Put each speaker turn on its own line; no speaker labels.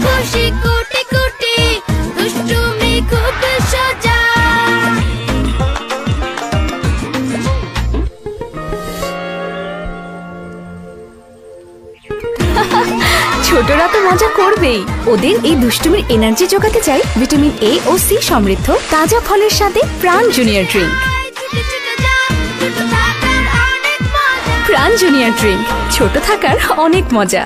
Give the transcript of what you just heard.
খুশি কোটি কোটি, দুষ্টুমি খুব সোজা।
ছোটরা তো মজা করবেই, ওদের এই দুষ্টুমির এনার্জি জোগাতে চাই ভিটামিন এ ও সি সমৃদ্ধ তাজা ফলের সাথে প্রাণ জুনিয়র ড্রিঙ্ক। প্রাণ জুনিয়র ড্রিঙ্ক, ছোট থাকার অনেক মজা।